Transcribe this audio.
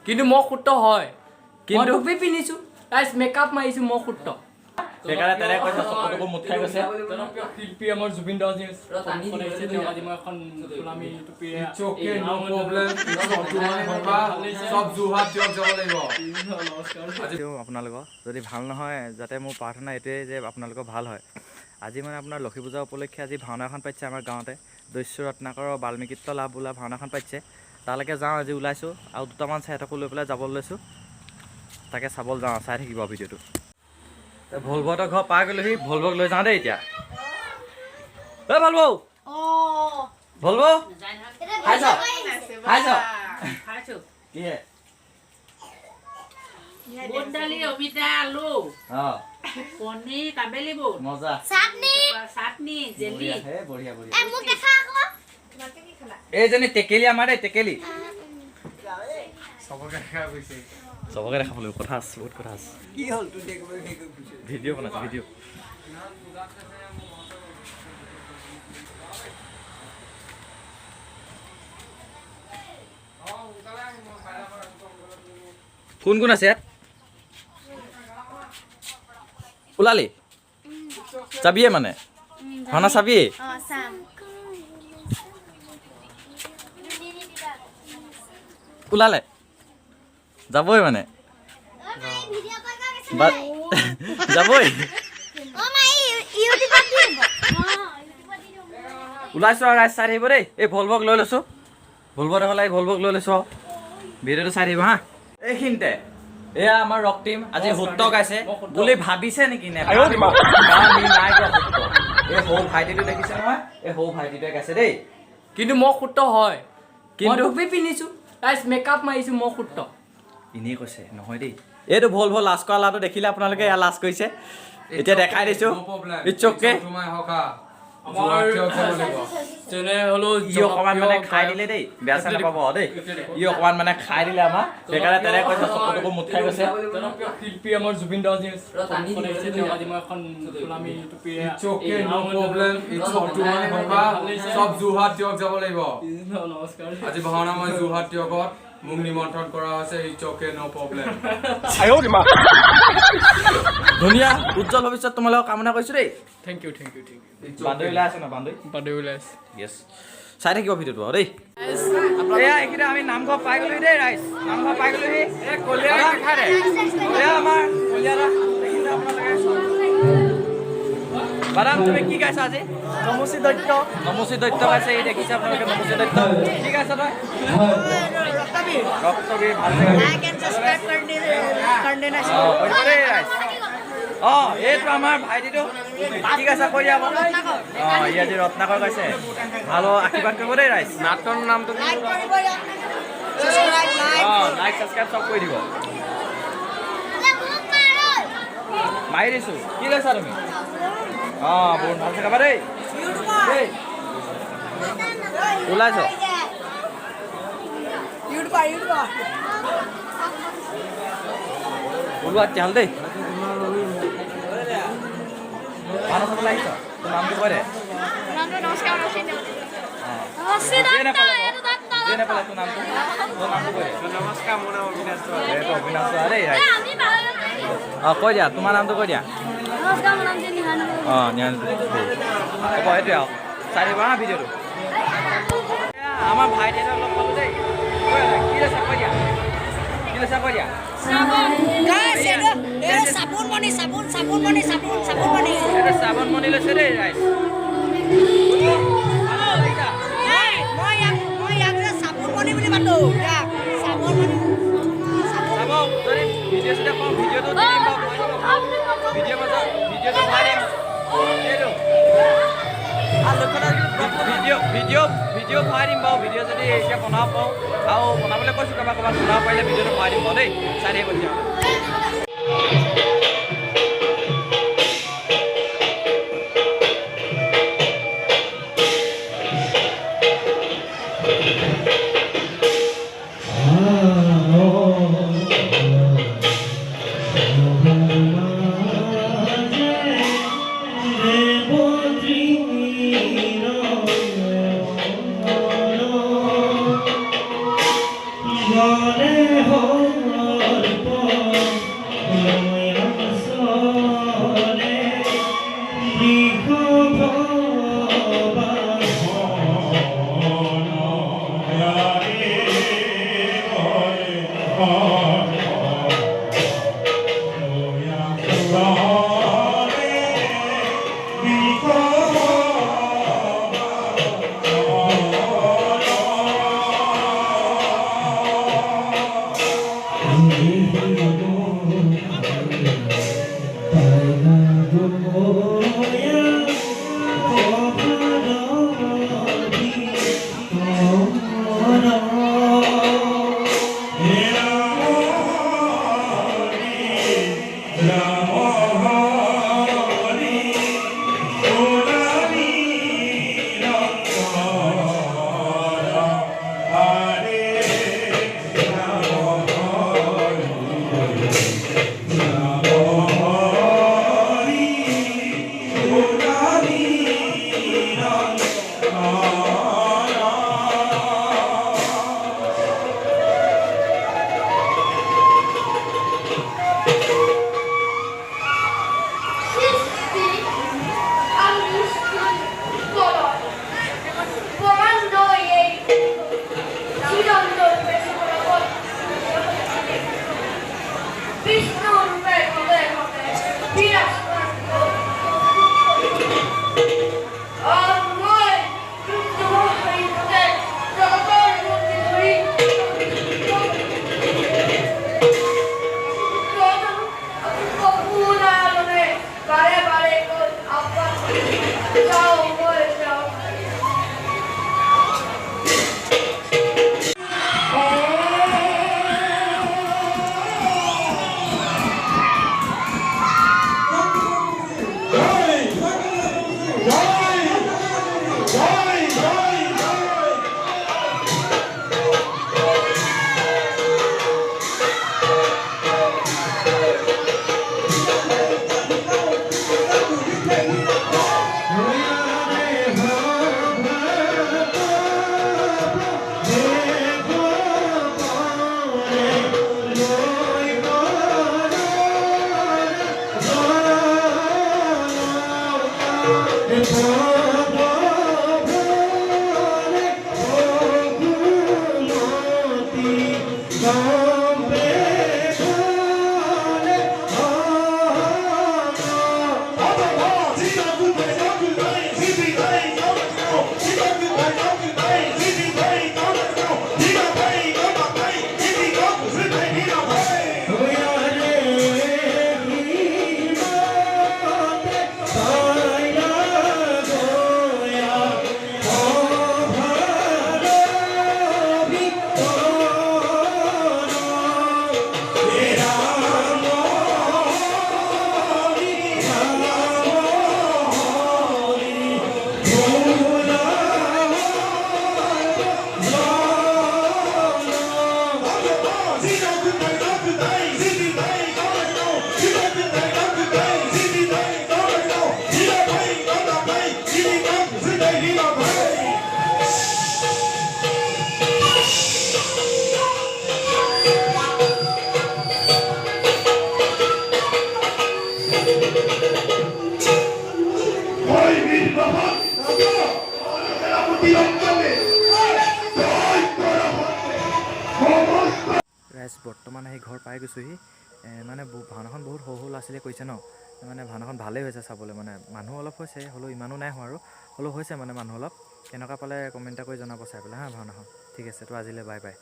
কিন্তু মই শুদ্ধ হয় কিন্তু টুপি পিন্ধিছো গাইস মেকআপ মাৰিছো মই শুদ্ধ সেইকাৰণে তেনে কৈছে চকুটো মুঠ খাই গৈছে জনপ্ৰিয় শিল্পী আমাৰ জুবিন দাস আজি মই এখন গোলামী টুপি চকে নো প্ৰবলেম সব জুহাত দিয়ক যাব লাগিব আজি আপোনালোকৰ যদি ভাল নহয় যাতে মোৰ প্ৰাৰ্থনা এটোৱে যে আপোনালোকৰ ভাল হয় আজি মানে আপোনাৰ লক্ষী পূজা উপলক্ষে আজি ভাওনা এখন পাতিছে আমাৰ গাঁৱতে দস্যু ৰত্নাকৰৰ বাল্মীকিত্ব লাভ বোলা ভাওনা এখন পাতিছে তালৈকে যাওঁ আজি ওলাইছোঁ আৰু দুটামান চাইটকো লৈ পেলাই যাবলৈ লৈছোঁ তাকে চাবলৈ যাওঁ চাই থাকিব ভিডিঅ'টো ভলভহঁতৰ ঘৰ পাৰ গ'লোহি ভলভক লৈ যাওঁ দেই এতিয়া ঐ ভলভ ভলভ খাইছ কিহে বুট দালি অমিতা আলু পনীৰ কাবেলি বুট মজা চাটনি জেলি বঢ়িয়া এইজনী টেকেলি আমাৰ দেই টেকেলি চবকে দেখা পালোঁ কথা আছে বহুত কথা আছে কি হ'ল তুই ভিডিঅ' বনাইছোঁ ভিডিঅ' কোন কোন আছে ইয়াত ওলালি চাবিয়ে মানে ভাওনা চাবিয়ে ওলালে যাবই মানে যাবই ওলাইছোঁ আৰু ৰাইজ চাই থাকিব দেই এই ভলভক লৈ লৈছোঁ ভলভত হ'লে ভলভক লৈ লৈছোঁ আৰু ভিডিঅ'টো চাই থাকিব হা এইখিনিতে এয়া আমাৰ ৰক টিম আজি শুদ্ধ গাইছে বুলি ভাবিছে নেকি নে নাই এই সৰু ভাইটিটো দেখিছে নহয় এই সৰু ভাইটিটোৱে গাইছে দেই কিন্তু মই শুদ্ধ হয় কিন্তু টুপি পিন্ধিছো গাইস মেকআপ মাৰিছো মই শুদ্ধ এনেই কৈছে নহয় দেই এইটো ভল লাজ কৰা লাটো দেখিলে আপোনালোকে এয়া লাজ কৰিছে এতিয়া দেখাই দিছোঁ ইটছ অ'কে যেনে হ'লেও ই অকণমান মানে খাই দিলে দেই বেয়া চেয়া নাপাব দেই ই অকণমান মানে খাই দিলে আমাৰ সেইকাৰণে তেনে কৈছে চকুটো মুঠ খাই গৈছে জনপ্ৰিয় শিল্পী আমাৰ জুবিন দাস আজি মই এখন গোলামী টুপি চকে নো প্ৰবলেম সব জুহাত দিয়ক যাব লাগিব নমস্কাৰ আজি ভাওনা মই জুহাত দিয়কত মোক নিমন্ত্ৰণ কৰা হৈছে ই চকে নো প্ৰবলেম ধুনীয়া উজ্জ্বল ভৱিষ্যত তোমালোকক কামনা কৰিছোঁ দেই থেংক ইউ বান্ধৈ ওলাই আছে ন বান্ধৈ বাদে ওলাইছে য়েছ চাই থাকিব ভিডিঅ'টো আৰু দেই এয়া এইকেইটা আমি নামঘৰ পাই গ'লোহি দেই ৰাইজ নামঘৰ পাই গ'লোহি এয়া আমাৰ কলিয়াৰা দেখিছে আপোনালোকে বাদাম তুমি কি গাইছা আজি নমচি দৈত্য গাইছে এই দেখিছে আপোনালোকে নমচি দৈত্য কি গাইছা তই ৰক্তবীৰ ভাল এইটো আমাৰ ভাইটিটো ঠিক আছে কৈ দিয়া ই আজি ৰত্নাকৰ গাইছে ভাল আশীৰ্বাদ কৰিব দেই ৰাইজ নাটকৰ নামটো লাইক ছাবস্ক্ৰাইব চব কৰি দিব মাৰি দিছোঁ কি গাইছা তুমি বহুত ভাল চাবা দেই ওলাইছ ওলোৱা তেতিয়াহ'লে দেই ভাওনা চাবলৈ আহিছ তোৰ নামটো কৈ দে নাপালে তোৰ নামটো কৈ দে নমস্কাৰ মোৰ নাম অবিনাশ এইটো অবিনাশ দেই কৈ দিয়া তোমাৰ নামটো কৈ দিয়া হ'ব সেইটোৱে আৰু চাই দিবা হা ভিডিঅ'টো আমাৰ ভাইটি এটা লগ পালোঁ দেই কি লৈছা কৈ দিয়া চাবোন মণি লৈছে দেই ৰাইজ চাবোন মণি বুলি মাতো চাবোন মণি যদি ভিডিঅ' চিডিঅ' পাওঁ ভিডিঅ'টো দি দিম ভিডিঅ'টো ভৰাই দিম ভিডিঅ' ভৰাই দিম বাৰু ভিডিঅ' যদি এতিয়া বনাব পাওঁ আৰু বনাবলৈ কৈছোঁ কাৰোবাক বনাব পাৰিলে ভিডিঅ'টো ভৰাই দিম বাৰু দেই চাই থাকিব তেতিয়াহ'লে গাইজ বৰ্তমান আহি ঘৰ পাই গৈছোঁহি মানে ভাওনাখন বহুত সৰু সৰু ল'ৰা ছোৱালীয়ে কৰিছে ন মানে ভাওনাখন ভালেই হৈছে চাবলৈ মানে মানুহ অলপ হৈছে হ'লেও ইমানো নাই হোৱা আৰু হ'লেও হৈছে মানে মানুহ অলপ কেনেকুৱা পালে কমেণ্ট এটা কৰি জনাব চাই পেলাই হা ভাওনাখন ঠিক আছে তো আজিলৈ বাই বাই